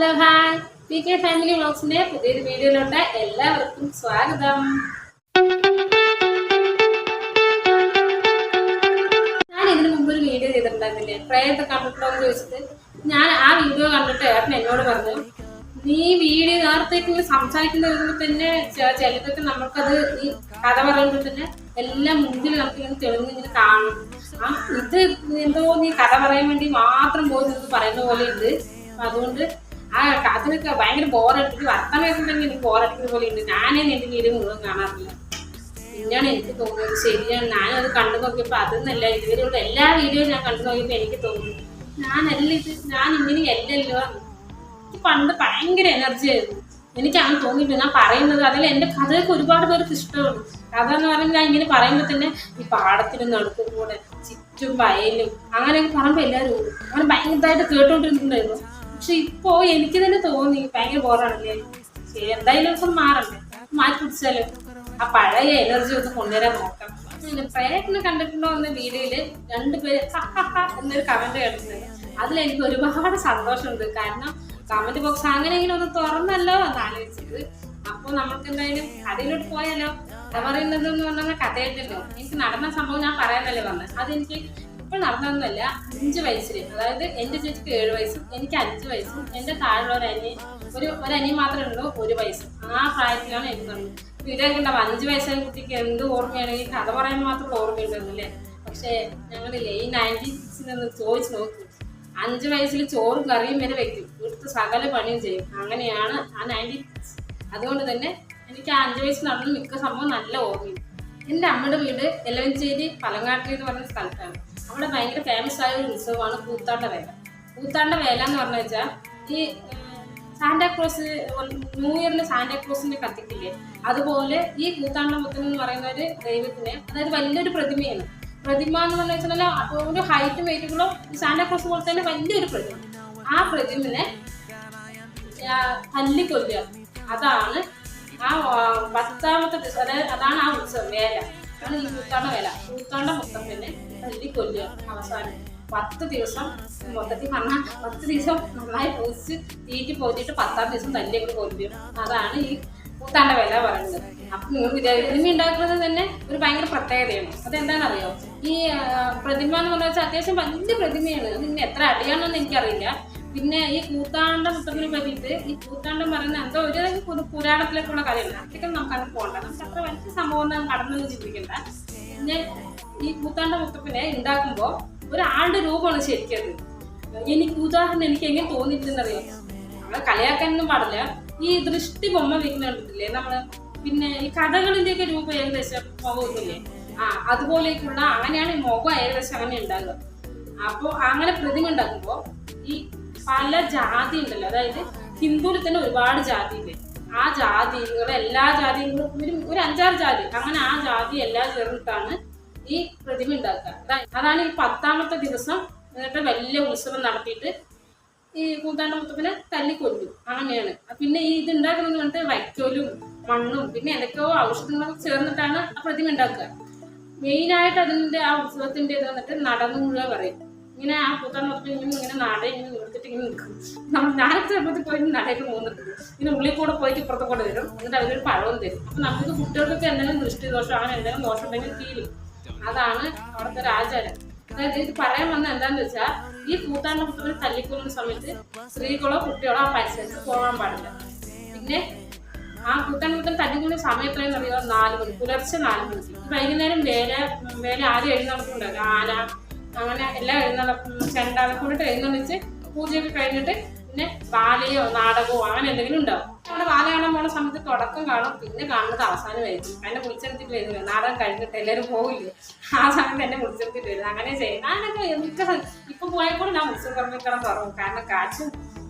Hello hi P K family വ്ളോഗ്സിന്റെ പുതിയൊരു വീഡിയോയിലോട്ട് എല്ലാവർക്കും സ്വാഗതം. ഞാൻ ഇതിനു മുമ്പ് ഒരു വീഡിയോ ചെയ്തിട്ടുണ്ടായിരുന്നില്ലേ, പ്രേയത്തെ കണ്ടിട്ടുണ്ടോ എന്ന് ചോദിച്ചിട്ട്. ഞാൻ ആ വീഡിയോ കണ്ടിട്ട് ഏട്ടൻ എന്നോട് പറഞ്ഞു, നീ വീഡിയോ നേരത്തേക്ക് സംസാരിക്കുന്ന തന്നെ ചിലതൊക്കെ നമുക്കത് ഈ കഥ പറയുമ്പോൾ തന്നെ എല്ലാം മുന്നിൽ നമുക്ക് ഇങ്ങനെ തെളിഞ്ഞിങ്ങനെ കാണും. ഇത് എന്തോ നീ കഥ പറയാൻ വേണ്ടി മാത്രം പോയി നിന്ന് പറയുന്ന പോലെ ഉണ്ട്. അതുകൊണ്ട് ആ അതിനൊക്കെ ഭയങ്കര ബോറടിച്ചിട്ട് വർത്തമാനത്തിണ്ടെങ്കിൽ എനിക്ക് ബോറടിക്കുന്ന പോലെ ഉണ്ട്. ഞാനേ എൻ്റെ വീഡിയോ മുഴുവൻ കാണാറില്ല. പിന്നെയാണ് എനിക്ക് തോന്നുന്നത് ശരിയാണ്. ഞാനത് കണ്ടു നോക്കിയപ്പോൾ അതൊന്നല്ല, ഇതുവരെയുള്ള എല്ലാ വീഡിയോയും ഞാൻ കണ്ടു നോക്കിയപ്പോൾ എനിക്ക് തോന്നുന്നു ഞാൻ ഇങ്ങനെ അല്ലല്ലോ. പണ്ട് ഭയങ്കര എനർജി ആയിരുന്നു. എനിക്കാണ് തോന്നിയിട്ടുണ്ട് ഞാൻ പറയുന്നത്. അതിൽ എൻ്റെ കഥയൊക്കെ ഒരുപാട് പേർക്ക് ഇഷ്ടമാണ്. കഥ എന്ന് പറയുമ്പോൾ ഞാൻ ഇങ്ങനെ പറയുമ്പോൾ തന്നെ ഈ പാടത്തിനും നടുക്കും കൂടെ ചുറ്റും വയലും അങ്ങനെയൊക്കെ പറയുമ്പോൾ എല്ലാവരും അങ്ങനെ ഭയങ്കരമായിട്ട് കേട്ടോണ്ടിരുന്നുണ്ടായിരുന്നു. പക്ഷെ ഇപ്പോ എനിക്ക് തന്നെ തോന്നി ഭയങ്കര ബോറാണല്ലേ, ശരി എന്തായാലും ഒക്കെ മാറണ്ടേ, മാറ്റി പിടിച്ചാലോ ആ പഴയ എനർജി ഒന്ന് കൊണ്ടുവരാൻ നോക്കാം. പ്രേയത്തിനെ കണ്ടിട്ടുണ്ടോ എന്ന വീഡിയോയില് രണ്ടുപേര് എന്നൊരു കമന്റ് കേട്ടിട്ടുണ്ട്. അതിലെനിക്ക് ഒരുപാട് സന്തോഷമുണ്ട്. കാരണം കമന്റ് ബോക്സ് അങ്ങനെ ഇങ്ങനെ ഒന്ന് തുറന്നല്ലോ എന്ന് ആലോചിച്ചത്. അപ്പോൾ നമുക്ക് എന്തായാലും കഥയിലോട്ട് പോയാലോ. കഥ പറയുന്നത് എന്ന് പറഞ്ഞാൽ കഥയായിട്ടല്ലോ. എനിക്ക് നടന്ന സംഭവം ഞാൻ പറയാനല്ലേ വന്നത്. അതെനിക്ക് ഇപ്പോൾ നടന്നതൊന്നുമല്ല. 5 വയസ്സിൽ, അതായത് എൻ്റെ ചേച്ചിക്ക് 7 വയസ്സും എനിക്ക് 5 വയസ്സും എൻ്റെ താഴെയുള്ള ഒരു അനിയൻ മാത്രമേ ഉള്ളൂ 1 വയസ്സ്. ആ പ്രായത്തിലാണ് എനിക്ക് തന്നത്. വീഡിയോക്കെ ഉണ്ടാവും 5 വയസ്സായ കുട്ടിക്ക് എന്ത് ഓർമ്മയാണെങ്കിൽ കഥ പറയാൻ മാത്രം ഓർമ്മയുണ്ടെന്നല്ലേ. പക്ഷേ ഞങ്ങളില്ലേ ഈ 90s ചോദിച്ചു നോക്കും. 5 വയസ്സിൽ ചോറും കറിയും വരെ വെക്കും, വീട്ടിൽ സകല പണിയും ചെയ്യും. അങ്ങനെയാണ് ആ 90s. അതുകൊണ്ട് തന്നെ എനിക്ക് ആ 5 വയസ്സ് നടന്ന മിക്ക സംഭവം നല്ല ഓർമ്മയും. എൻ്റെ അമ്മയുടെ വീട് എലവഞ്ചേരി പലങ്ങാട്ടിൽ എന്ന് പറഞ്ഞ സ്ഥലത്താണ്. അവിടെ ഭയങ്കര ഫേമസ് ആയ ഒരു ഉത്സവമാണ് കൂത്താണ്ട വേല. കൂത്താണ്ട വേല എന്ന് പറഞ്ഞു വെച്ചാൽ ഈ സാന്റാക്ലോസ് ന്യൂ ഇയറിൽ സാന്റാക്ലോസിനെ കത്തിക്കില്ലേ, അതുപോലെ ഈ കൂത്താണ്ട മുത്തൻ എന്ന് പറയുന്ന ഒരു ദൈവത്തിനെ, അതായത് വലിയൊരു പ്രതിമയാണ്. പ്രതിമ എന്ന് പറഞ്ഞു വെച്ചാൽ ഒരു ഹൈറ്റും വെയിറ്റുകളോ സാന്റാക്ലോസ് പോലെ തന്നെ വലിയൊരു പ്രതിമ. ആ പ്രതിമനെ തല്ലിക്കൊല്ലുക, അതാണ് ആ 10ാമത്തെ ദിവസം. അതായത് അതാണ് ആ ഉത്സവം വേല, അതാണ് ഈ കൂത്താണ്ട വേല. കൂത്താണ്ട മുത്തപ്പനെ തല്ലിക്കൊല്ലുക. അവസാനം 10 ദിവസം മൊത്തത്തിൽ പറഞ്ഞാൽ 10 ദിവസം നന്നായി പോസ്റ്റ് തീറ്റി പോറ്റിട്ട് 10ാം ദിവസം തല്ലിയൊക്കെ കൊല്ലും. അതാണ് ഈ കൂത്താണ്ട വേല പറയുന്നത്. അപ്പം നിങ്ങൾ പ്രതിമ ഉണ്ടാക്കുന്നത് തന്നെ ഒരു ഭയങ്കര പ്രത്യേകതയാണ്. അതെന്താണെന്നറിയോ, ഈ പ്രതിമ എന്ന് പറഞ്ഞാൽ വെച്ചാൽ അത്യാവശ്യം വലിയ പ്രതിമയാണ്. അത് ഇനി എത്ര അടിയാണെന്ന് എനിക്കറിയില്ല. പിന്നെ ഈ കൂത്താണ്ട മുത്തപ്പനെ പറ്റിയിട്ട് ഈ കൂത്താണ്ടം പറയുന്ന എന്തോ ഒരു പുരാണത്തിലേക്കുള്ള കഥയാണ്. അതൊക്കെ നമുക്കത് പോകണ്ട, നമുക്ക് അത്ര വലിയ സംഭവം കടന്നു ചിന്തിക്കണ്ട. പിന്നെ ഈ കൂത്താണ്ട മുത്തപ്പനെ ഉണ്ടാക്കുമ്പോൾ ഒരാളുടെ രൂപമാണ് ശരിക്കത്. ഉദാഹരണം എനിക്ക് എങ്ങനെ തോന്നിയിട്ടുണ്ടെന്നറിയാം. നമ്മളെ കളിയാക്കാനൊന്നും പാടില്ല. ഈ ദൃഷ്ടി ബൊമ്മ വെക്കുന്ന കണ്ടിട്ടില്ലേ നമ്മള്, പിന്നെ ഈ കഥകളിന്റെയൊക്കെ രൂപം ഏകദേശം മുഖമില്ലേ, അതുപോലേക്കുള്ള അങ്ങനെയാണ് ഈ മുഖം ഏകദേശം അങ്ങനെ ഉണ്ടാകുക. അപ്പോൾ അങ്ങനെ പ്രതിമ ഉണ്ടാക്കുമ്പോൾ ഈ പല ജാതി ഉണ്ടല്ലോ, അതായത് ഹിന്ദുവിൽ തന്നെ ഒരുപാട് ജാതിയില്ലേ, ആ ജാതികൾ എല്ലാ ജാതികളും ഒരു 5-6 ജാതി, അങ്ങനെ ആ ജാതി എല്ലാം ചേർന്നിട്ടാണ് ഈ പ്രതിമ ഉണ്ടാക്കുക. അതാണ് ഈ 10ാമത്തെ ദിവസം എന്നിട്ട് വലിയ ഉത്സവം നടത്തിയിട്ട് ഈ കൂത്താണ്ട മുത്തപ്പനെ തല്ലിക്കൊല്ലും. അങ്ങനെയാണ്. പിന്നെ ഈ ഇത് ഉണ്ടാക്കുന്നത് പറഞ്ഞിട്ട് വൈക്കോലും മണ്ണും പിന്നെ എന്തൊക്കെയോ ഔഷധങ്ങളൊക്കെ ചേർന്നിട്ടാണ് ആ പ്രതിമ ഉണ്ടാക്കുക. മെയിനായിട്ട് അതിൻ്റെ ആ ഉത്സവത്തിൻ്റെ ഇത് വന്നിട്ട് നടന്നുമുഴുക പറയും. ഇങ്ങനെ ആ കൂത്താണ്ട മുത്തപ്പൻ ഇങ്ങനെ നട ഇങ്ങനെ നിർത്തിട്ട് ഇങ്ങനെ നിൽക്കും. ഞാനൊക്കെ ചെറുപ്പത്തിൽ പോയിട്ട് നടയൊക്കെ പോകുന്നുണ്ട്. ഇങ്ങനെ ഉള്ളിൽ കൂടെ പോയിട്ട് ഇപ്പുറത്തെ കൂടെ വരും. എന്നിട്ട് അവരൊരു പഴവും തരും. അപ്പം നമുക്ക് കുട്ടികൾക്കൊക്കെ എന്തെങ്കിലും ദൃഷ്ടിദോഷം അങ്ങനെ എന്തെങ്കിലും ദോഷം ഉണ്ടെങ്കിൽ തീരും. അതാണ് അവിടുത്തെ ഒരു ആചാരം. അതായത് ഇത് പറയാൻ വന്ന എന്താണെന്ന് വെച്ചാൽ, ഈ കൂത്താണ്ട മുത്തപ്പനെ തല്ലിക്കൊല്ലുന്ന സമയത്ത് സ്ത്രീകളോ കുട്ടികളോ ആ പരിസരത്ത് പോകാൻ പാടില്ല. പിന്നെ ആ കൂത്താണ്ട മുത്തപ്പൻ തല്ലിക്കൊല്ലുന്ന സമയം എത്രയെന്ന് അറിയാം, 4 മണി, പുലർച്ചെ 4 മണിക്ക്. വൈകുന്നേരം വേല ആരും എഴുന്നള്ളിട്ടുണ്ടാവില്ല. ആന അങ്ങനെ എല്ലാം ചെണ്ട അതൊക്കെ കൊണ്ടിട്ട് എഴുന്നള്ളിച്ച് പൂജയൊക്കെ കഴിഞ്ഞിട്ട് പിന്നെ ബാലയോ നാടകമോ അങ്ങനെ എന്തെങ്കിലും ഉണ്ടാവും. അവിടെ ബാല കാണാൻ പോകുന്ന സമയത്ത് തുടക്കം കാണും, പിന്നെ കാണുന്നത് അവസാനമായിരിക്കും. എന്നെ വിളിച്ചെടുത്തിട്ട് വരുന്നില്ല, നാടകം കഴിഞ്ഞിട്ട് എല്ലാവരും പോവില്ലേ, ആ സമയത്ത് എന്നെ വിളിച്ചെടുത്തിട്ട് വരുന്നത്. അങ്ങനെ ചെയ്യും. ഞാനൊക്കെ ഇപ്പൊ പോയപ്പോൾ ഞാൻ ഉത്സവപ്പറമ്പിൽ കിടന്നുറങ്ങും. കാരണം കാറ്റും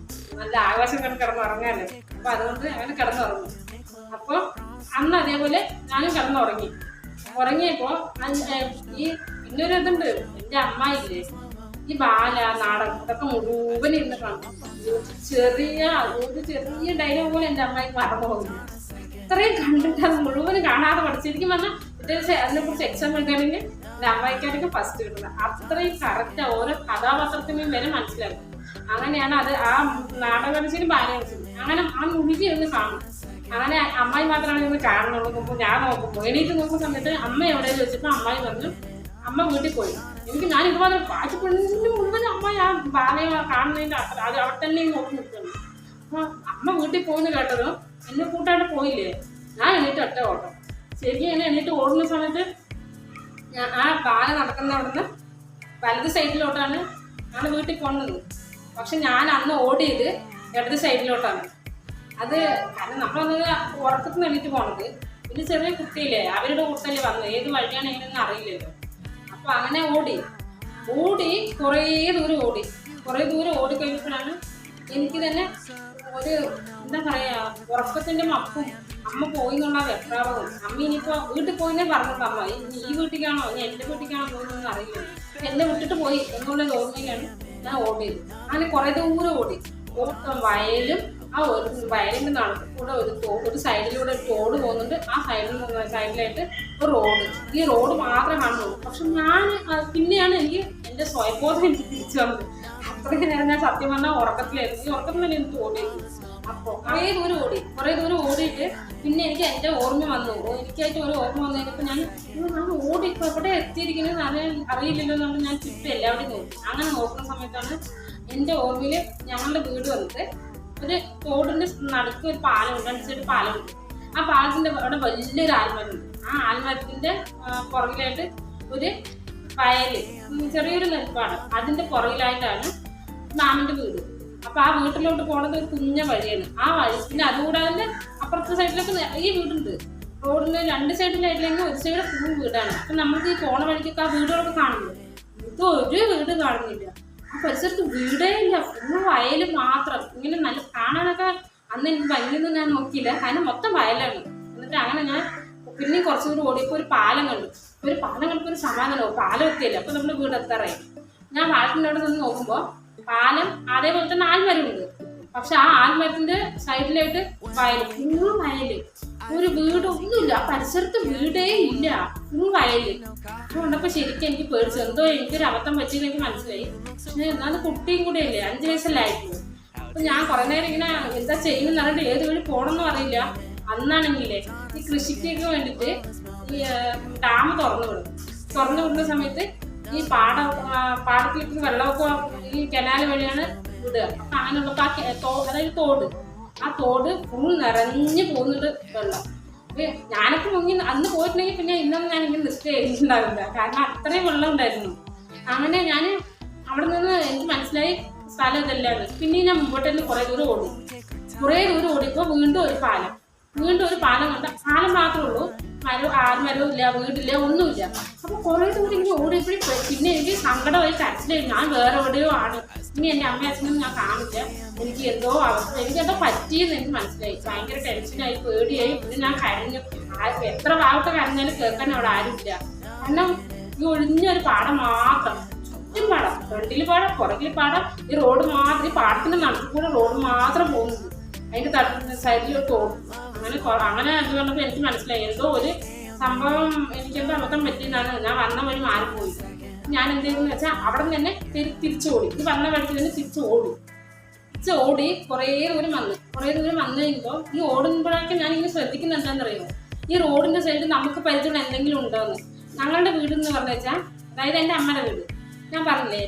നല്ല ആകാശം കിടന്നുറങ്ങാനോ. അപ്പൊ അതുകൊണ്ട് അങ്ങനെ കിടന്നുറങ്ങും. അപ്പോൾ അന്ന് അതേപോലെ ഞാനും ഉറങ്ങിയപ്പോ ഈ പിന്നൊരു ഇതുണ്ട്, എൻ്റെ അമ്മായില്ലേ ഈ ബാല നാടകം അതൊക്കെ മുഴുവൻ ഇരുന്ന് കാണും. ഒരു ചെറിയ ഡയലോഗ് പോലെ എൻ്റെ അമ്മായി മറന്നു പോകുന്നു. ഇത്രയും കണ്ടിട്ട് അത് മുഴുവൻ കാണാതെ പഠിച്ചിരിക്കും. പറഞ്ഞാൽ അതിനെ കുറിച്ച് എക്സാം എഴുതാണെങ്കിൽ എൻ്റെ അമ്മായിക്കാരൊക്കെ ഫസ്റ്റ് കിട്ടുന്നത്. അത്രയും കറക്റ്റ് ഓരോ കഥാപാത്രത്തിനും വരെ മനസ്സിലാക്കും. അങ്ങനെയാണ് അത് ആ നാടക കളിച്ചിലും ബാല കളിച്ചിലും അങ്ങനെ ആ മുഴുകി ഒന്ന് കാണും. അങ്ങനെ അമ്മായി മാത്രമാണ് ഇന്ന് കാണുന്നുള്ളൂ. നോക്കുമ്പോൾ ഞാൻ നോക്കുമ്പോൾ എണീറ്റ് നോക്കുന്ന സമയത്ത് അമ്മ എവിടെ വെച്ചപ്പോൾ അമ്മായി പറഞ്ഞു അമ്മ വീട്ടിൽ പോയി. ഞാൻ ഇതുപോലെ പാട്ട് പെണ്ണിന് മുഴുവൻ അമ്മ ഞാൻ ബാലയെ കാണുന്നതിൻ്റെ അത്ര അത് അവിടെ തന്നെ നോക്കി നിൽക്കുന്നു. അപ്പോൾ അമ്മ വീട്ടിൽ പോയെന്ന് കേട്ടതും എന്നെ കൂട്ടായിട്ട് പോയില്ലേ, ഞാൻ എണീറ്റ് ഒറ്റ ഓട്ടം. ശരിക്കും എന്നെ എണീറ്റ് ഓടുന്ന സമയത്ത് ഞാൻ ആ ബാല നടക്കുന്ന അവിടെ നിന്ന് വലത് സൈഡിലോട്ടാണ് വീട്ടിൽ പോകുന്നത്. പക്ഷെ ഞാൻ അന്ന് ഓടിയത് ഇടത് സൈഡിലോട്ടാണ്. അത് കാരണം നമ്മളന്ന് ഉറക്കത്തിൽ നിന്ന് എണീറ്റ് പോണത്. പിന്നെ ചെറിയ കുട്ടിയില്ലേ, അവരുടെ കൂട്ടത്തില് വന്നു ഏത് വഴിയാണ് എങ്ങനെയൊന്നും അറിയില്ലല്ലോ. അപ്പൊ അങ്ങനെ ഓടി കുറേ ദൂരം ഓടിക്കഴിഞ്ഞപ്പോഴാണ് എനിക്ക് തന്നെ ഒരു എന്താ പറയാ ഉറക്കത്തിന്റെ മപ്പും അമ്മ പോയി എന്നുള്ള വെപ്രാളവും. അമ്മ ഇനിയിപ്പോ വീട്ടിൽ പോയിന്നേ പറഞ്ഞിട്ടുണ്ട് അമ്മ ഇനി ഈ വീട്ടിലേക്കാണോ ഇനി എന്റെ വീട്ടിലേക്കാണോ പോകുന്നതെന്ന് അറിയില്ല. എന്നെ വിട്ടിട്ട് പോയി എന്നുള്ള ഓർമ്മയിലാണ് ഞാൻ ഓടിയത്. അങ്ങനെ കുറേ ദൂരം ഓടി വയലും ആ ഒരു വയലിന്റെ നടക്കും കൂടെ ഒരു സൈഡിലൂടെ ഒരു തോട് പോകുന്നുണ്ട്. ആ സൈഡിലായിട്ട് ഒരു റോഡ്. ഈ റോഡ് മാത്രമേ കാണുള്ളൂ. പക്ഷെ പിന്നെയാണ് എനിക്ക് എന്റെ സ്വയബോധം എനിക്ക് തിരിച്ചു വന്നത്. അത്രയ്ക്ക് നേരം ഞാൻ സത്യം പറഞ്ഞാൽ ഉറക്കത്തിലായിരുന്നു. ഈ ഉറക്കത്തിൽ തന്നെ എനിക്ക് ഓടിയത്. അപ്പോൾ കുറേ ദൂരം ഓടിയിട്ട് പിന്നെ എനിക്ക് എന്റെ ഓർമ്മ വന്നു. എനിക്കായിട്ട് ഒരു ഓർമ്മ വന്നു കഴിഞ്ഞപ്പോൾ ഞാൻ ഓടി ഇപ്പൊ എവിടെ എത്തിയിരിക്കുന്നത് അറിയില്ലല്ലോ എന്നുകൊണ്ട് ഞാൻ ചുറ്റും എല്ലാവരും നോക്കി. അങ്ങനെ നോക്കുന്ന സമയത്താണ് എന്റെ ഓർമ്മയില് ഞങ്ങളുടെ വീട് വന്നിട്ട് ഒരു തോടിന്റെ നടുക്ക് ഒരു പാലമുണ്ട്, അടിച്ചൊരു പാലമുണ്ട്. ആ പാലത്തിന്റെ അവിടെ വലിയൊരു ആൽമരമുണ്ട്. ആ ആൽമരത്തിന്റെ പുറകിലായിട്ട് ഒരു വയല്, ചെറിയൊരു നെൽപ്പാടം. അതിന്റെ പുറകിലായിട്ടാണ് മാമന്റെ വീട്. അപ്പൊ ആ വീട്ടിലോട്ട് പോണത് ഒരു കുഞ്ഞ വഴിയാണ്. ആ വഴി പിന്നെ അതുകൂടാതെ അപ്പുറത്തെ സൈഡിലൊക്കെ ഈ വീടുണ്ട്. റോഡിന്റെ രണ്ട് സൈഡിലായിട്ടില്ലെങ്കിൽ ഒരു സൈഡ് ഫുൾ വീടാണ്. അപ്പൊ നമുക്ക് ഈ പോണ വഴിക്കൊക്കെ ആ വീടുകളൊക്കെ കാണുന്നു. ഇത് ഒരു വീട് കാണുന്നില്ല. ആ പരിസരത്ത് വീടേ ഇല്ല, ഫുൾ വയല് മാത്രം. ഇങ്ങനെ നല്ല കാണാനൊക്കെ അന്ന് എനിക്ക് ഭംഗിയൊന്നും ഞാൻ നോക്കിയില്ല, കാരണം മൊത്തം വയലാണ്. എന്നിട്ട് അങ്ങനെ ഞാൻ പിന്നെ കുറച്ച് ദൂരം ഓടിയപ്പോൾ ഒരു പാലം കണ്ടു. ഒരു സമാധാനവും പാലം എത്തിയില്ല. അപ്പൊ നമ്മുടെ വീട് എത്താറായി. ഞാൻ പാലത്തിൻ്റെ അവിടെ നിന്ന് നോക്കുമ്പോൾ പാലം അതേപോലെ തന്നെ ആൽമരമുണ്ട്. പക്ഷെ ആ ആൽമരത്തിന്റെ സൈഡിലായിട്ട് ഫുൾ വയല്, ഒരു വീടൊന്നുമില്ല. പരിസരത്ത് വീടേ ഇല്ല, ഫുൾ വയല്. അതുകൊണ്ടപ്പോ ശരിക്കും എനിക്ക് പേടിച്ചു. എന്തോ എനിക്കൊരു അബദ്ധം പറ്റിയെന്ന് എനിക്ക് മനസ്സിലായി. പക്ഷെ എന്നാലും കുട്ടിയും കൂടെ അല്ലേ, 5 വയസ്സല്ലായിരുന്നു. അപ്പൊ ഞാൻ കുറെ നേരം ഇങ്ങനെ എന്താ ചെയ്യുന്ന പറഞ്ഞിട്ട് ഏത് വഴി പോകണമെന്നും അറിയില്ല. അന്നാണെങ്കിലേ ഈ കൃഷിക്കൊക്കെ വേണ്ടിയിട്ട് ഈ ഡാം തുറന്നു വിടുന്ന സമയത്ത് ഈ പാടത്തിലേക്ക് വെള്ളമൊക്കെ ഈ കനാല് വഴിയാണ് വിടുക. അപ്പൊ അങ്ങനെയുള്ളപ്പോ അതായത് തോട് ഫുൾ നിറഞ്ഞു പോകുന്നുണ്ട് വെള്ളം. ഞാനൊക്കെ മുങ്ങി അന്ന് പോയിട്ടുണ്ടെങ്കിൽ പിന്നെ ഇന്നൊന്നും ഞാൻ ഇങ്ങനെ നിശ്ചയം ചെയ്തിട്ടുണ്ടാവില്ല, കാരണം അത്രയും വെള്ളം ഉണ്ടായിരുന്നു. അങ്ങനെ ഞാൻ അവിടെ നിന്ന് എനിക്ക് മനസ്സിലായി സ്ഥലം ഇതല്ലാന്ന്. പിന്നെ ഞാൻ മുമ്പോട്ട് തന്നെ കുറേ ദൂരം ഓടിയപ്പോൾ വീണ്ടും ഒരു പാലം കണ്ട. പാലം മാത്രമേ ഉള്ളൂ, ആൽമരവും ഇല്ല, വീടില്ല, ഒന്നുമില്ല. അപ്പൊ കുറേ ദൂരം ഇങ്ങനെ ഓടിയപ്പോഴും പിന്നെ എനിക്ക് സങ്കടമായി കരച്ചിലായി. ഞാൻ വേറെ എവിടെയോ ആണ്, ഇനി എന്റെ അമ്മ അച്ഛനും ഞാൻ കാണില്ല. എനിക്ക് എന്തോ അവസ്ഥ, എനിക്കെന്തോ പറ്റിയെന്ന് എനിക്ക് മനസ്സിലായി. ഭയങ്കര ടെൻഷനായി, പേടിയായി. പിന്നെ ഞാൻ കരഞ്ഞു. എത്ര ഭാഗത്ത് കരഞ്ഞാലും കേൾക്കാൻ അവിടെ ആരുമില്ല. കാരണം ഈ ഒഴിഞ്ഞൊരു പാടം മാത്രം, ചുറ്റും പാടം, ഫ്രണ്ടിൽ പാടം, പുറകിൽ പാടം, ഈ റോഡ് മാത്രം, ഈ പാടത്തിന്റെ നടുക്ക് കൂടെ റോഡ് മാത്രം പോകുന്നത്. അതിന്റെ സൈഡിലോട്ട് പോകും. അങ്ങനെ അത് കണ്ടപ്പോൾ എനിക്ക് മനസ്സിലായി എന്തോ ഒരു സംഭവം എനിക്കെന്തോ അബദ്ധം പറ്റിയെന്നാണ്. ഞാൻ വന്ന വഴി മാറിപ്പോയി. ഞാൻ എന്ത് ചെയ്തെന്ന് വെച്ചാൽ അവിടെ നിന്ന് തന്നെ തിരിച്ചോടി. ഇത് വന്ന വഴിക്ക് തന്നെ തിരിച്ചോടി കുറേ ദൂരം വന്നു കഴിയുമ്പോൾ ഈ ഓടുമ്പോഴൊക്കെ ഞാൻ ഇങ്ങനെ ശ്രദ്ധിക്കുന്ന എന്താണെന്നറിയുമോ, ഈ റോഡിന്റെ സൈഡിൽ നമുക്ക് പരിചയമുള്ള എന്തെങ്കിലും ഉണ്ടോയെന്ന്. ഞങ്ങളുടെ വീട് എന്ന് പറഞ്ഞു വെച്ചാൽ, അതായത് എൻ്റെ അമ്മയുടെ വീട് ഞാൻ പറഞ്ഞില്ലേ,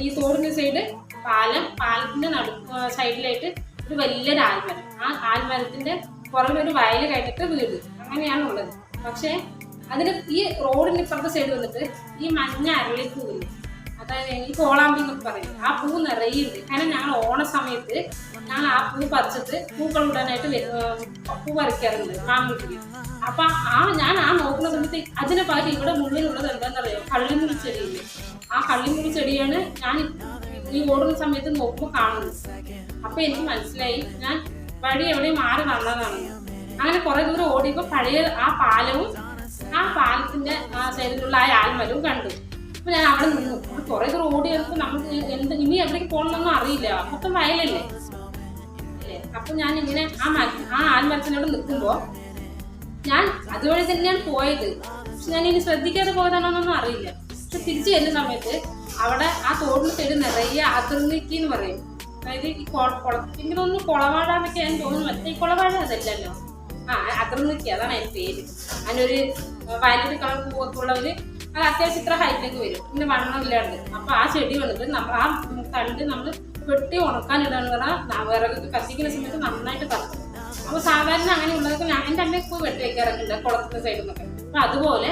ഈ തോടിന്റെ സൈഡ് പാലത്തിന്റെ സൈഡിലായിട്ട് ഒരു വലിയൊരു ആൽമരം. ആ ആൽമരത്തിന്റെ പുറമൊരു വയല് കഴിഞ്ഞിട്ട് വീട്, അങ്ങനെയാണുള്ളത്. പക്ഷെ അതിന് ഈ റോഡിന്റെ ഇപ്പുറത്തെ സൈഡ് വന്നിട്ട് ഈ മഞ്ഞ അരളിപ്പൂവില്ല, അതായത് ഈ കോളാമ്പി എന്നൊക്കെ പറയും, ആ പൂ നിറയുണ്ട്. കാരണം ഞങ്ങൾ ഓണ സമയത്ത് ഞങ്ങൾ ആ പൂ പറിച്ചിട്ട് പൂക്കൾ ഇടാനായിട്ട് പൂ പറിക്കാറുണ്ട് മാമൂട്ടിൽ. അപ്പൊ ഞാൻ നോക്കുന്ന സമയത്ത് അതിനെ പകരം ഇവിടെ മുഴുവനുള്ളത് എന്താണെന്നറിയോ, കള്ളിമുറി ചെടിയില്ലേ. ആ കള്ളിമുറി ചെടിയാണ് ഞാൻ ഈ ഓടുന്ന സമയത്ത് നോക്കുമ്പോൾ കാണുന്നത്. അപ്പൊ എനിക്ക് മനസ്സിലായി ഞാൻ വഴി എവിടെയും മാറി വന്നതാണ്. അങ്ങനെ കുറെ ദൂരം ഓടിയപ്പോൾ പഴയ ആ പാലവും ആ പാലത്തിന്റെ ആ സൈഡിലുള്ള ആ ആൽമരവും കണ്ടു. അപ്പൊ ഞാൻ അവിടെ നിന്നു. കുറെ ദൂരം ഓടി വന്നപ്പോൾ നമുക്ക് ഇനി എവിടേക്ക് പോകണമെന്നൊന്നും അറിയില്ല, മൊത്തം വയലല്ലേ. അപ്പൊ ഞാൻ ഇങ്ങനെ ആ ആൽമരത്തിനോട് നിൽക്കുമ്പോ ഞാൻ അതുവഴി തന്നെയാണ് പോയത്. പക്ഷെ ഞാൻ ഇനി ശ്രദ്ധിക്കാതെ പോയതാണോന്നൊന്നും അറിയില്ല. പക്ഷെ തിരിച്ചു വരുന്ന സമയത്ത് അവിടെ ആ തോടിന് സൈഡ് നിറയെ അതിർന്നിക്കി എന്ന് പറയും. അതായത് ഈ കുളത്തിനൊന്നും കുളവാഴാന്നൊക്കെ ഞാൻ തോന്നുന്നു. മറ്റേ ഈ കുളവാഴ അതല്ലല്ലോ, അതിർന്നിക്കി അതാണ് അതിൻ്റെ പേര്. അതിനൊരു വയലറ്റ് കളർ പൂവൊക്കെ ഉള്ളവര് അത് അത്യാവശ്യം ഇത്ര ഹൈറ്റൊക്കെ വരും, പിന്നെ വണ്ണം ഇല്ലാണ്ട്. അപ്പൊ ആ ചെടി വന്നിട്ട് നമ്മൾ ആ തണ്ട് നമ്മൾ വെട്ടി ഉണക്കാനിടാന്ന് പറഞ്ഞാൽ വിറകൊക്കെ കത്തിക്കുന്ന സമയത്ത് നന്നായിട്ട് കത്തും. അപ്പൊ സാധാരണ അങ്ങനെ ഉള്ളതൊക്കെ എൻ്റെ അമ്മയ്ക്ക് പോയി വെട്ടി വെക്കാറൊക്കെ കുളത്തിന്റെ സൈഡിൽ നിന്നൊക്കെ. അപ്പൊ അതുപോലെ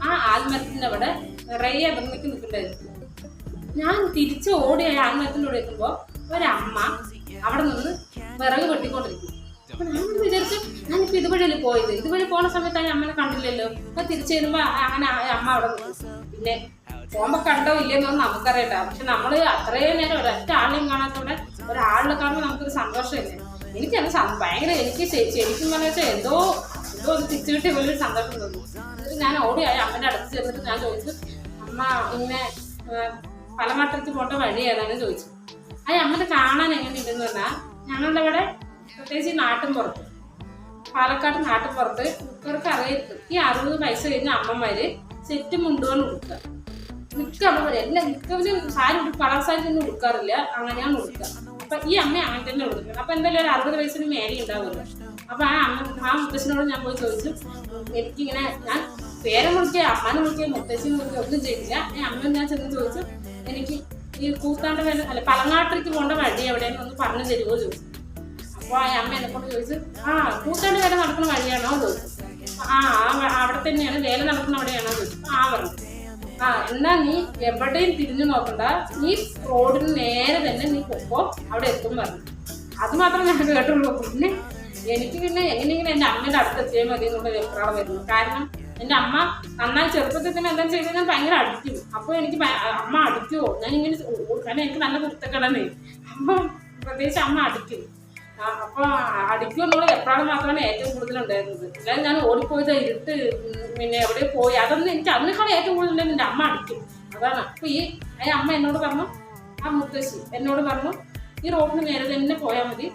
ആ ആൽമരത്തിന്റെ അവിടെ നിറയെ അതിർന്നിക്ക് നിൽക്കുന്നുണ്ടായിരുന്നു. ഞാൻ തിരിച്ച് ഓടി ആൽമരത്തിന്റെ കൂടെ എത്തുമ്പോ ഒരമ്മ അവിടെ നിന്ന് വിറക് വെട്ടിക്കൊണ്ടിരിക്കും. അപ്പൊ ഞാൻ വിചാരിച്ചു ഞാനിപ്പോ ഇതുവഴിയല്ലേ പോയത്, ഇതുവഴി പോണ സമയത്ത് ആ അമ്മനെ കണ്ടില്ലല്ലോ. അപ്പൊ തിരിച്ചു വരുമ്പോ അങ്ങനെ അമ്മ അവിടെ നിൽക്കും. പിന്നെ പോകുമ്പോ കണ്ടോ ഇല്ലെന്നൊന്നും നമുക്കറിയണ്ട. പക്ഷെ നമ്മള് അത്രയും നേരം ഒരൊറ്റ ആളെയും കാണാത്തോടെ ഒരാളിനെ കാണുമ്പോൾ നമുക്കൊരു സന്തോഷമില്ലേ. എനിക്കത് ഭയങ്കര, എനിക്ക് ശരിക്കും പറഞ്ഞു വെച്ചാൽ എന്തോ ഒന്ന് തിരിച്ചു കിട്ടിയ പോലെ ഒരു സന്തോഷം തോന്നി. ഞാൻ ഓടിയായ അമ്മന്റെ അടുത്ത് ചെന്നിട്ട് ഞാൻ ചോദിച്ചു, അമ്മ ഇങ്ങനെ പലമട്ടത്തിൽ പോണ്ട വഴി ഏതാണെന്ന് ചോദിച്ചു. ആ അമ്മനെ കാണാൻ എങ്ങനെയുണ്ടെന്ന് പറഞ്ഞാൽ ഞങ്ങളുടെ അവിടെ പ്രത്യേകിച്ച് നാട്ടിൻ പുറത്ത്, പാലക്കാട് നാട്ടിൻ പുറത്ത് ഇവർക്ക് അറിയായിരിക്കും, ഈ 60 വയസ്സ് കഴിഞ്ഞ അമ്മമാര് സെറ്റ് മുണ്ടുകൾ ഉടുക്കുക. മിക്ക അമ്മമാര് എല്ലാം മിക്കവരും സാരി കളർ സാരി ഒന്നും ഉടുക്കാറില്ല, അങ്ങനെയാണ് ഉടുക്കുക. അപ്പൊ ഈ അമ്മ അങ്ങനെ തന്നെ ഉടുക്കുന്നത്. അപ്പൊ എന്തായാലും ഒരു 60 വയസ്സിന് മേലെ ഉണ്ടാവുമല്ലോ. അപ്പൊ ആ മുത്തശ്ശനോട് ഞാൻ പോയി ചോദിച്ചു, എനിക്കിങ്ങനെ ഞാൻ പേരെ വിളിക്കുക, അമ്മനെ വിളിക്കുക, മുത്തശ്ശിനെ വിളിക്കുക ഒന്നും ചെയ്തില്ല. അമ്മ ഞാൻ ചെന്ന് ചോദിച്ചു, എനിക്ക് ഈ കൂത്താണ്ട് അല്ല പലങ്ങാട്ടിലേക്ക് പോകേണ്ട വഴി എവിടെയെന്ന് ഒന്ന് പറഞ്ഞു തരുമോ ചോദിച്ചു. അപ്പൊ ആ അമ്മ എന്നെ കൊണ്ട് ചോദിച്ചു, കൂത്താണ്ട് വേല നടക്കുന്ന വഴിയാണോ ചോദിച്ചു. അവിടെ തന്നെയാണ്, വേല നടക്കുന്ന അവിടെയാണോ ചോദിച്ചു. പറഞ്ഞു. എന്നാ നീ എവിടെയും തിരിഞ്ഞു നോക്കണ്ട, ഈ റോഡിന് നേരെ തന്നെ നീ പൊക്കോ, അവിടെ എത്തും പറഞ്ഞു. അത് മാത്രം ഞാൻ കേട്ടുള്ളൂ. പിന്നെ എനിക്ക് പിന്നെ എങ്ങനെയെങ്കിലും എൻ്റെ അമ്മയുടെ അടുത്ത് എത്തിയാൽ മതി എന്നുള്ള വെപ്രാളം വരുന്നു. കാരണം എൻ്റെ അമ്മ നന്നായി ചെറുപ്പത്തിൽ തന്നെ എന്താ ചെയ്ത് ഞാൻ ഭയങ്കര അടിക്കും. അപ്പോൾ എനിക്ക് അമ്മ അടിക്കുമോ ഞാനിങ്ങനെ, കാരണം എനിക്ക് നല്ല കുരുത്തക്കെടാണ്. അപ്പം പ്രത്യേകിച്ച് അമ്മ അടിക്കും. അപ്പോൾ അടിക്കും എന്നുള്ള വെപ്രാളം മാത്രമാണ് ഏറ്റവും കൂടുതലുണ്ടായിരുന്നത്. അതായത് ഞാൻ ഓടിപ്പോയത് ഇരുട്ട്, പിന്നെ എവിടെ പോയി അതൊന്നും എനിക്ക് അതിനേക്കാളും ഏറ്റവും കൂടുതൽ എൻ്റെ അമ്മ അടിക്കും. അതാണ്. അപ്പോൾ ഈ അമ്മ എന്നോട് പറഞ്ഞു, ആ മുത്തശ്ശി എന്നോട് പറഞ്ഞു, ഈ റോഡിന് നേരെ തന്നെ പോയാൽ മതി,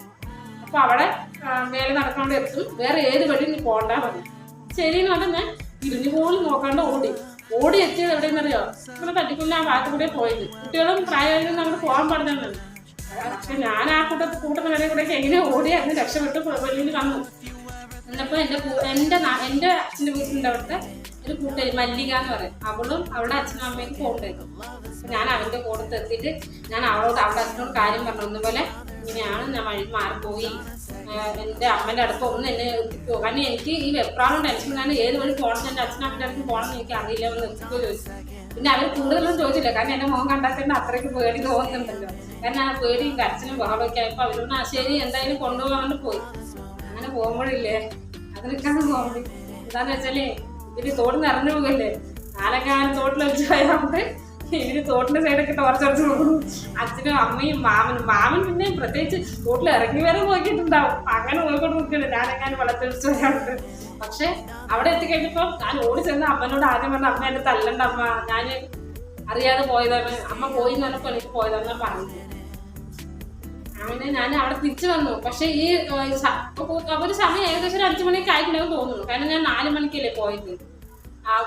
അപ്പോൾ അവിടെ വേല നടക്കാണ്ട് എത്തും, വേറെ ഏത് വഴി നീ പോകണ്ടാ പറഞ്ഞു. ശരിയെന്ന് പറഞ്ഞാൽ ഞാൻ തിരിഞ്ഞു പോലും നോക്കാണ്ട് ഓടി എത്തിയത് എവിടെയെന്നറിയോ, ഇവിടെ തട്ടിക്കൊല്ല ആ ഭാഗത്ത് കൂടെ പോയത്. കുട്ടികളും പ്രായമായാലും നമ്മൾ പോകാൻ പാടുന്നതാണ്. പക്ഷെ ഞാൻ ആ കൂട്ടത്തിനിടയിൽ കൂടെ എങ്ങനെ ഓടിയായിരുന്നു രക്ഷപ്പെട്ട് വെളിയിൽ വന്നു. എന്നപ്പോൾ എൻ്റെ അച്ഛൻ്റെ വീട്ടിൻ്റെ അവിടുത്തെ ഒരു കൂട്ടുകാരി മല്ലിക എന്ന് പറയും, അവളും അവിടെ അച്ഛനും അമ്മയ്ക്ക് പോകണ്ടായിരുന്നു. ഞാൻ അവൻ്റെ കൂടത്ത് എത്തിയിട്ട് ഞാൻ അവിടെ അച്ഛനോട് കാര്യം പറഞ്ഞു, ഒന്നുപോലെ ഇങ്ങനെയാണ് ഞാൻ വഴി മാറിപ്പോയി, എൻ്റെ അമ്മേൻ്റെ അടുത്ത് ഒന്ന് എന്നെ എത്തിക്കുമോ, കാരണം എനിക്ക് ഈ വെപ്രാളും ടെൻഷനും ഞാൻ ഏത് വഴി പോകണം, എൻ്റെ അച്ഛനും അമ്മൻ്റെ അടുത്ത് പോകണമെന്ന് എനിക്ക് അറിയില്ല എന്ന് എത്തിക്കോ ചോദിച്ചു. പിന്നെ അവർ കൂടുതലൊന്നും ചോദിച്ചില്ല, കാരണം എൻ്റെ മോൻ കണ്ടാൽ തന്നെ അത്രയ്ക്ക് പേടി തോന്നുന്നുണ്ടല്ലോ. കാരണം ആ പേടിയും കരച്ചിലും ബഹളമൊക്കെ ആയപ്പോൾ അവരൊന്നും ശരി എന്തായാലും കൊണ്ടുപോകാണ്ട് പോയി. അങ്ങനെ പോകുമ്പോഴില്ലേ അതിനൊക്കെയാണ് കോമഡി. എന്താന്ന് വെച്ചാലേ ഇവര് തോട് നിറഞ്ഞു പോകല്ലേ, നാലൊക്കെ തോട്ടിൽ വെച്ച് പോയതുകൊണ്ട് ഇവര് തോട്ടിന്റെ സൈഡൊക്കെ ടോർച്ചടിച്ച് പോകുന്നു. അച്ഛനും അമ്മയും മാമൻ പിന്നെ പ്രത്യേകിച്ച് തോട്ടിൽ ഇറങ്ങി വരെ നോക്കിയിട്ടുണ്ടാവും. അങ്ങനെ നോക്കിക്കൊണ്ട് നിൽക്കണേ ഞാനെങ്ങാനും വെള്ളത്തൊഴിച്ച് പോയാണ്ട്. പക്ഷെ അവിടെ എത്തിക്കഴിഞ്ഞപ്പോൾ ഞാൻ ഓടി ചെന്ന് അമ്മനോട് ആദ്യം പറഞ്ഞ, അമ്മ എന്നെ തല്ലണ്ട അമ്മ, ഞാൻ അറിയാതെ പോയതാണ്, അമ്മ പോയി എന്ന് പറഞ്ഞപ്പോൾ എനിക്ക് പോയതാണ് ഞാൻ പറഞ്ഞത്. അങ്ങനെ ഞാൻ അവിടെ തിരിച്ചു വന്നു. പക്ഷെ ഈ ഒരു സമയം ഏകദേശം ഒരു 5 മണിയൊക്കെ ആയിട്ടുണ്ടെന്ന് തോന്നുന്നു. കാരണം ഞാൻ 4 മണിക്കല്ലേ പോയത്.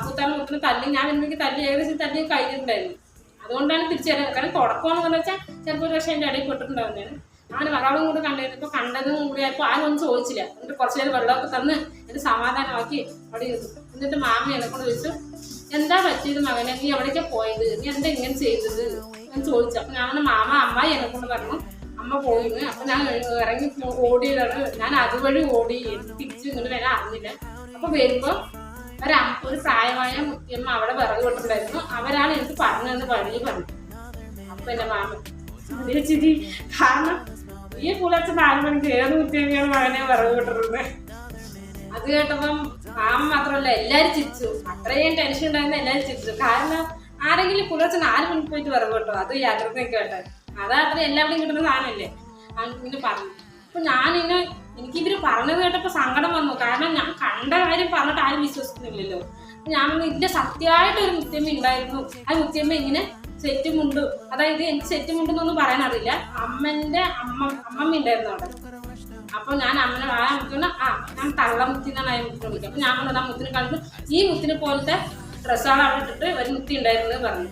കൂത്താൻ മുത്തിന് തല്ലി, ഞാൻ എനിക്ക് തല്ലി ഏകദേശം തല്ലി കഴിഞ്ഞിട്ടുണ്ടായിരുന്നു. അതുകൊണ്ടാണ് തിരിച്ചു വരുന്നത്. കാരണം തുടക്കമെന്ന് വെച്ചാൽ ചിലപ്പോൾ ഒരു പക്ഷേ എൻ്റെ ഇടയിൽ പെട്ടിട്ടുണ്ടാവുന്നതാണ്. അങ്ങനെ ഒരാളും കൂടെ കണ്ടിരുന്നപ്പോൾ കണ്ടതും കൂടി ആയപ്പോൾ ആരും ഒന്നും ചോദിച്ചില്ല. എന്നിട്ട് കുറച്ച് നേരം വെള്ളമൊക്കെ തന്ന് എന്നെ സമാധാനമാക്കി അവിടെ ഇരുന്നു. എന്നിട്ട് മാമ എന്നെ കൊണ്ട് ചോദിച്ചു, എന്താ പറ്റിയത് മകനെ, നീ എവിടേക്കാണ് പോയത്, നീ എന്താ ഇങ്ങനെ ചെയ്തത് എന്ന് ചോദിച്ചു. അപ്പം ഞാൻ അമ്മായി എന്നെ കൊണ്ട് പറഞ്ഞു അമ്മ പോയിന്ന്. അപ്പം ഞാൻ ഇറങ്ങി ഓടിയതാണ്, ഞാൻ അതുവഴി ഓടി തിരിച്ച് ഇങ്ങോട്ട് വരാൻ അറിഞ്ഞില്ല. അപ്പോൾ വരുമ്പോൾ ഒരു പ്രായമായ മുത്തിയമ്മ അവിടെ വിറക് വിട്ടിട്ടുണ്ടായിരുന്നു. അവരാണ് എനിക്ക് പറഞ്ഞതെന്ന് വഴി പറഞ്ഞു. അപ്പം എൻ്റെ മാമൻ ചിരി, കാരണം ഈ പുലർച്ചെ 4 മണിക്ക് ഏത് മുത്തിയമ്മയാണ് മകനെ വിറക് വിട്ടിട്ടുണ്ട്. അത് കേട്ടപ്പം മാമൻ മാത്രമല്ല എല്ലാവരും ചിരിച്ചു. അത്രയും ടെൻഷൻ ഉണ്ടായിരുന്ന എല്ലാവരും ചിരിച്ചു. കാരണം ആരെങ്കിലും പുലർച്ചെ 4 മണിക്ക് പോയിട്ട് വിറക് വിട്ടോ, അത് യാത്രയൊക്കെ കേട്ടാൽ അതാ അത്ര എല്ലാവരുടെയും കിട്ടുന്ന സാധനമല്ലേ. ഇങ്ങനെ പറഞ്ഞു. അപ്പൊ എനിക്കിവര് പറഞ്ഞത് കേട്ടപ്പോൾ സങ്കടം വന്നു. കാരണം ഞാൻ കണ്ട കാര്യം പറഞ്ഞിട്ട് ആരും വിശ്വസിക്കുന്നില്ലല്ലോ. ഞാൻ ഇല്ല, സത്യമായിട്ട് ഒരു മുത്തിയമ്മ ഉണ്ടായിരുന്നു. ആ മുത്തിയമ്മ ഇങ്ങനെ സെറ്റ് മുണ്ട്, അതായത് എനിക്ക് സെറ്റ് മുണ്ടെന്നൊന്നും പറയാൻ അറിയില്ല, അമ്മമ്മ ഉണ്ടായിരുന്നു അവിടെ. അപ്പൊ ഞാൻ അമ്മനെ ആ മുത്തിനെ ഞാൻ തള്ളമുത്തി എന്നാണ് ആ മുത്തിനെ വിളിക്കുക. അപ്പൊ ഞാൻ ആ മുത്തിനെ കണ്ടു, ഈ മുത്തിനെ പോലത്തെ ഡ്രസ്സാണ് അവിടെ ഇട്ടിട്ട് ഒരു മുത്തി ഉണ്ടായിരുന്നത് പറഞ്ഞു.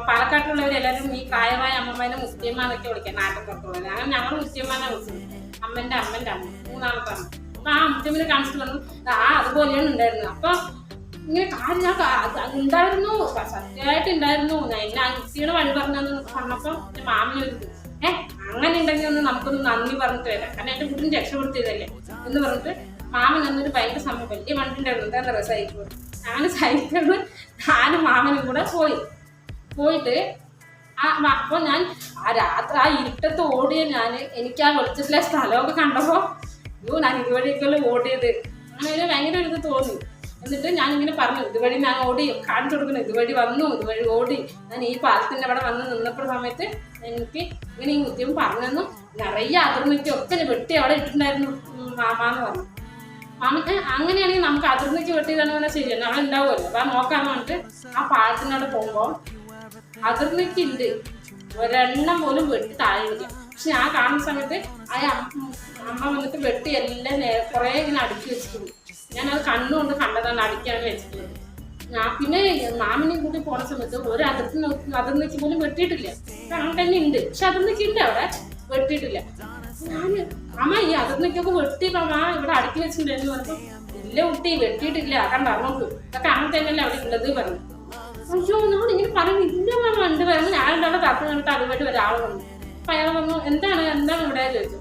പാലക്കാട്ടിലുള്ളവരെല്ലാവരും ഈ പ്രായമായ അമ്മമ്മേനെ മുസ്ലിമാന്നൊക്കെ വിളിക്കാം, നാട്ടിൻപുറത്തുള്ളത്. അങ്ങനെ ഞങ്ങൾ മുസ്ലിമാനെ വിളിച്ചത്, അമ്മന്റെ അമ്മ, മൂന്നാമത്തെ അമ്മ. അപ്പൊ ആ മുസ്ലിമിനെ കാണിച്ചിട്ട് പറഞ്ഞു അതുപോലെയാണ് ഉണ്ടായിരുന്നത്. അപ്പൊ ഇങ്ങനെ കാര്യം ഉണ്ടായിരുന്നു, സത്യമായിട്ട് ഉണ്ടായിരുന്നു. എന്നെ ആ യുക്തിയുടെ വഴി പറഞ്ഞെന്ന് പറഞ്ഞപ്പോ എന്റെ മാമിനൊരു അങ്ങനെ ഉണ്ടെങ്കിൽ ഒന്ന് നമുക്കൊന്ന് നന്ദി പറഞ്ഞിട്ട് വരാം, കാരണം എന്റെ കുട്ടിനെ രക്ഷപ്പെടുത്തിയതല്ലേ എന്ന് പറഞ്ഞിട്ട് മാമൻ എന്നൊരു ഭയങ്കര സംഭവം വലിയ വണ്ടി ഉണ്ടായിരുന്നു, എന്താ പറയുക സൈക്കിൾ. അങ്ങനെ സൈക്കിളിൽ ഞാനും മാമനും കൂടെ പോയിട്ട് അപ്പൊ ഞാൻ ആ രാത്രി ആ ഇരുട്ടത്ത് ഓടിയ എനിക്ക് ആ വെളിച്ചത്തിലെ സ്ഥലമൊക്കെ കണ്ടപ്പോ ഞാൻ ഇതുവഴിയൊക്കെ ഓടിയത്, അങ്ങനെ ഒരു ഭയങ്കര ഒരു ഇത് തോന്നി. എന്നിട്ട് ഞാനിങ്ങനെ പറഞ്ഞു ഇതുവഴി ഞാൻ ഓടി കാണിച്ചു കൊടുക്കണം, ഇതുവഴി വന്നു, ഇതുവഴി ഓടി ഞാൻ ഈ പാലത്തിന്റെ അവിടെ വന്ന് നിന്നപ്പോൾ സമയത്ത് എനിക്ക് ഇങ്ങനെ ഈ മുദ്യം പറഞ്ഞു നിറയെ അതിർന്നിക്കൊക്കെ വെട്ടി അവിടെ ഇട്ടിട്ടുണ്ടായിരുന്നു മാമാന്ന് പറഞ്ഞു. മാമൻ അങ്ങനെയാണെങ്കിൽ നമുക്ക് അതിർന്നിക്ക് വെട്ടിയതാണെന്ന് പറഞ്ഞാൽ ശരിയാണ്, അവിടെ ഉണ്ടാവുമല്ലോ. അപ്പൊ നോക്കാന്ന് പറഞ്ഞിട്ട് ആ പാലത്തിനവിടെ പോകുമ്പോ അതിർന്നിക്കുണ്ട്, ഒരെണ്ണം പോലും വെട്ടി താഴെ ഇടില്ല. പക്ഷെ ഞാൻ കാണുന്ന സമയത്ത് ആ അമ്മ വന്നിട്ട് വെട്ടി എല്ലാം കുറെ ഇങ്ങനെ അടുക്കി വെച്ചിട്ടുണ്ട്. ഞാനത് കണ്ണുകൊണ്ട് കണ്ടതാണ് അടുക്കിയാണ് വെച്ചിട്ടുള്ളത്. ഞാൻ പിന്നെ മാമിനെയും കൂട്ടി പോണ സമയത്ത് ഒരു അതിർന്നിക്ക് പോലും വെട്ടിയിട്ടില്ല. അങ്ങനെ തന്നെ ഉണ്ട്, പക്ഷെ അതിർന്നിക്ക് ഉണ്ട് അവിടെ, വെട്ടിയിട്ടില്ല. ഞാന് അമ്മ ഈ അതിർന്നിക്കൊക്കെ വെട്ടി ഇവിടെ അടുക്കി വെച്ചിട്ടുണ്ടായിരുന്നു പറഞ്ഞപ്പോ ഇല്ല കുട്ടി വെട്ടിയിട്ടില്ല, കണ്ട നോക്ക് ഇതൊക്കെ അങ്ങനെ തന്നെയല്ലേ അവിടെ ഉള്ളത് പറഞ്ഞു. അയ്യോ ഞാൻ ഇങ്ങനെ പറയുന്നു ഇല്ല മാമ ഉണ്ട് പറഞ്ഞു. ഞാനുണ്ടാവുന്ന തർക്കം കണ്ടിട്ട് അതുമായിട്ട് ഒരാൾ വന്നു. അപ്പൊ അയാൾ പറഞ്ഞു എന്താണ് ഇവിടെ ചോദിച്ചു.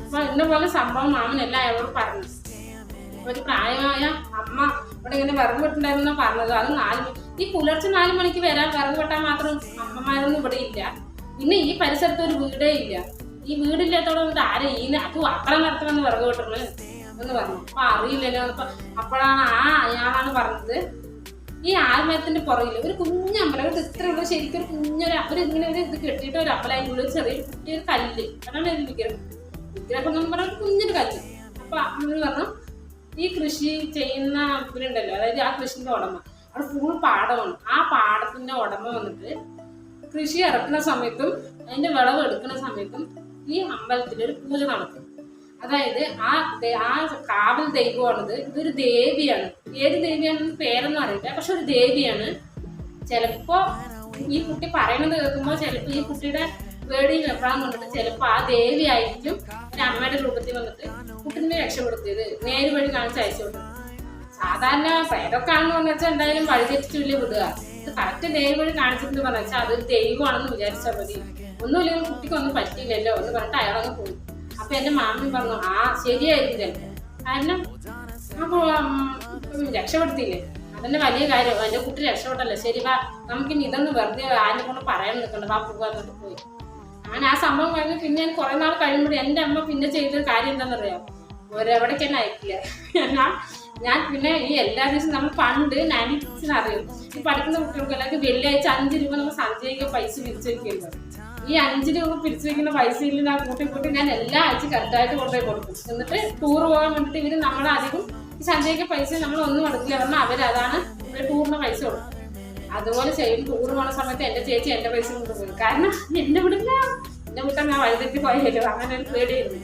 അപ്പൊ ഇന്ന പോലെ സംഭവം മാമനെല്ലാം അയാളോട് പറഞ്ഞു. ഒരു പ്രായമായ അമ്മ ഇവിടെ ഇങ്ങനെ വിറക് വെട്ടുണ്ടായിരുന്ന പറഞ്ഞത്. അത് ഈ പുലർച്ചെ 4 മണിക്ക് വരാൻ വിറക് വെട്ടാൻ മാത്രം അമ്മമാരൊന്നും ഇവിടെ ഇല്ല. പിന്നെ ഈ പരിസരത്ത് ഒരു വീടേ ഇല്ല. ഈ വീടില്ലാത്തോടെ വന്നിട്ട് ആരെ അത് അപ്പളം നടത്തണമെന്ന് വിറക് വെട്ടണത് എന്ന് പറഞ്ഞു. അപ്പൊ അറിയില്ലല്ലോ. അപ്പോഴാണ് അയാളാണ് പറഞ്ഞത് ഈ ആൽമരത്തിന്റെ പുറകില് ഒരു കുഞ്ഞമ്പലം, ഒരു ഇത്രയുള്ള ശരിക്കും ഒരു കുഞ്ഞൊരു ഒരു ഇത് കെട്ടിയിട്ട് ഒരു അമ്പലം ഉള്ളിൽ ചെറിയൊരു കുട്ടിയൊരു കല്ല്, അതാണ് വിഗ്രഹം എന്ന് പറഞ്ഞ കുഞ്ഞൊരു കല്ല്. അപ്പൊ അവര് പറഞ്ഞു ഈ കൃഷി ചെയ്യുന്ന ഇവരുണ്ടല്ലോ, അതായത് ആ കൃഷിന്റെ ഉടമ, അവിടെ ഫുൾ പാടമാണ്. ആ പാടത്തിന്റെ ഉടമ വന്നിട്ട് കൃഷി ഇറക്കുന്ന സമയത്തും അതിന്റെ വിളവ് എടുക്കുന്ന സമയത്തും ഈ അമ്പലത്തിലൊരു പൂജ നടക്കും. അതായത് ആ കാവൽ ദൈവമാണിത്. ഇതൊരു ദേവിയാണ്. ഏത് ദേവിയാണെന്ന് പേരൊന്നും അറിയില്ല, പക്ഷെ ഒരു ദേവിയാണ്. ചിലപ്പോ ഈ കുട്ടി പറയണത് കേൾക്കുമ്പോൾ ചിലപ്പോ ഈ കുട്ടിയുടെ പേടിയും വെപ്രാളം കൊണ്ടിട്ട് ചിലപ്പോ ആ ദേവി ആയിരിക്കും ഒരു അമ്മയുടെ രൂപത്തിൽ വന്നിട്ട് കുട്ടിനെ രക്ഷപ്പെടുത്തിയത്, നേര് വഴി കാണിച്ച് അയച്ചു വിട്ടത്. സാധാരണ പ്രേതൊക്കെ ആണെന്ന് വെച്ചാൽ എന്തായാലും വഴിതെറ്റിച്ചില്ലേ വിടുക. ഇത് കറക്റ്റ് നേര് വഴി കാണിച്ചിട്ട് പറഞ്ഞു വെച്ചാൽ അതൊരു ദൈവമാണെന്ന് വിചാരിച്ചാൽ മതി. ഒന്നുമില്ലെങ്കിൽ കുട്ടിക്കൊന്നും പറ്റിയില്ലല്ലോ എന്ന് പറഞ്ഞിട്ട് അയാളങ്ങ് പോയി. അപ്പൊ എന്റെ മാമൻ പറഞ്ഞു ശരിയായിരിക്കും ചിലപ്പോ, കാരണം അപ്പൊ രക്ഷപ്പെടുത്തിയില്ലേ, അതന്നെ വലിയ കാര്യം. എന്റെ കുട്ടി രക്ഷപ്പെട്ടല്ലേ, ശരി വാ നമുക്കിനി ഇതൊന്നും വെറുതെ ആരെ കൊണ്ട് പറയാൻ നിൽക്കണ്ട, വാ പോകാന്നിട്ട് പോയി. അങ്ങനെ ആ സംഭവം കഴിഞ്ഞ് പിന്നെ ഞാൻ കുറെ നാൾ കഴിയുമ്പോൾ എന്റെ അമ്മ പിന്നെ ചെയ്തൊരു കാര്യം എന്താണെന്നറിയാം, ഒരെവിടേക്ക് തന്നെ അയക്കില്ല. ഞാൻ പിന്നെ ഈ എല്ലാ ദിവസവും നമ്മൾ പണ്ട് 90s അറിയും, ഈ പഠിക്കുന്ന കുട്ടികൾക്ക് എല്ലാവർക്കും വെള്ളിയാഴ്ച 5 രൂപ നമ്മൾ സഞ്ചയിക്ക് പൈസ പിരിച്ചു വെക്കുന്നത്. ഈ 5 രൂപ പിരിച്ചു വെക്കുന്ന പൈസയിൽ ഞാൻ കൂട്ടി ഞാൻ എല്ലാ ആഴ്ച കറക്റ്റായിട്ട് കൊണ്ടുപോയി കൊടുക്കും. എന്നിട്ട് ടൂർ പോകാൻ വേണ്ടിയിട്ട് ഇവര് നമ്മളധികം ഈ സഞ്ചയിക്ക് പൈസ നമ്മൾ ഒന്നും എടുക്കില്ല പറഞ്ഞാൽ അവരതാണ് ടൂറിന് പൈസ കൊടുക്കും. അതുപോലെ ചെയ്യും. ടൂർ പോണ സമയത്ത് എന്റെ ചേച്ചി എന്റെ പൈസ കൊണ്ടുപോയി, കാരണം എന്റെ വീട്ടിൽ ഞാൻ വഴിതെറ്റി പോയല്ലോ, അങ്ങനെ ഒരു പേടിയായിരുന്നു.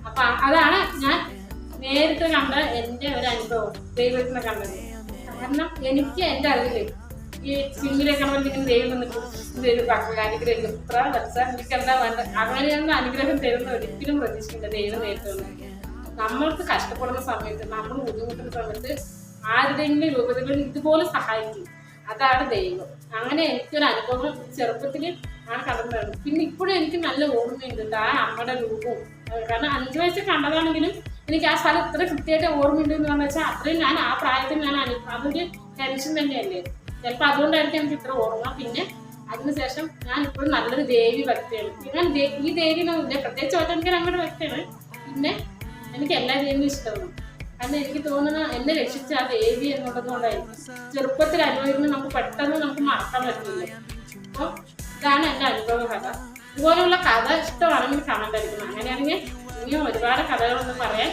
അപ്പൊ അതാണ് ഞാൻ നേരിട്ട് കണ്ട എന്റെ ഒരു അനുഭവം ദൈവത്തിനെ കണ്ടത്. കാരണം എനിക്ക് എന്റെ അറിവില് ഈ സിനിമയിലൊക്കെ ഇങ്ങനെ ദൈവം വന്നിട്ട് അനുഗ്രഹിക്കും, ഇത്ര വെച്ചാൽ എനിക്കെന്താ വേണ്ട, അങ്ങനെയൊന്നും അനുഗ്രഹം തരുന്ന ഒരിക്കലും പ്രതീക്ഷിക്കില്ല ദൈവം നേരിട്ട്. നമ്മൾക്ക് കഷ്ടപ്പെടുന്ന സമയത്ത്, നമ്മൾ ബുദ്ധിമുട്ടുന്ന സമയത്ത് ആരുടെയെങ്കിലും രൂപത്തിൽ ഇതുപോലെ സഹായിക്കും. അതാണ് ദൈവം. അങ്ങനെ എനിക്കൊരു അനുഭവം ചെറുപ്പത്തിൽ ആണ് കടന്നത്. പിന്നെ ഇപ്പോഴും എനിക്ക് നല്ല ഓർമ്മയുണ്ട് ആ അമ്മയുടെ രൂപവും. കാരണം 5 വയസ്സ് കണ്ടതാണെങ്കിലും എനിക്ക് ആ സ്ഥലം ഇത്ര കൃത്യമായിട്ട് ഓർമ്മയുണ്ട് എന്ന് പറഞ്ഞു വെച്ചാൽ അത്രയും ഞാൻ ആ പ്രായത്തിൽ അതൊരു ടെൻഷൻ തന്നെയല്ലേ, ചിലപ്പോൾ അതുകൊണ്ടായിരിക്കും എനിക്ക് ഇത്ര ഓർമ്മ. പിന്നെ അതിനുശേഷം ഞാൻ ഇപ്പോഴും നല്ലൊരു ദേവി ഭക്തിയാണ്. പിന്നെ ഈ ദേവിനൊന്നുമില്ല, പ്രത്യേകിച്ച് ഒറ്റ അമ്മയുടെ ഭക്തിയാണ്. പിന്നെ എനിക്ക് എല്ലാ ദേവിയും ഇഷ്ടമാണ്. കാരണം എനിക്ക് തോന്നുന്ന എന്നെ രക്ഷിച്ച ആ ദേവി എന്നുള്ളതുകൊണ്ടായിരിക്കും. ചെറുപ്പത്തിൽ അനുഭവിക്കുന്നത് നമുക്ക് പെട്ടെന്ന് മറക്കാൻ പറ്റില്ല. അപ്പോൾ ഇതാണ് എൻ്റെ അനുഭവ കഥ. ഇതുപോലുള്ള കഥ ഇഷ്ടമാണെങ്കിൽ കമന്റ് അടിക്കണം. അങ്ങനെയാണെങ്കിൽ ഇനിയും ഒരുപാട് കഥകളൊന്നും പറയാൻ.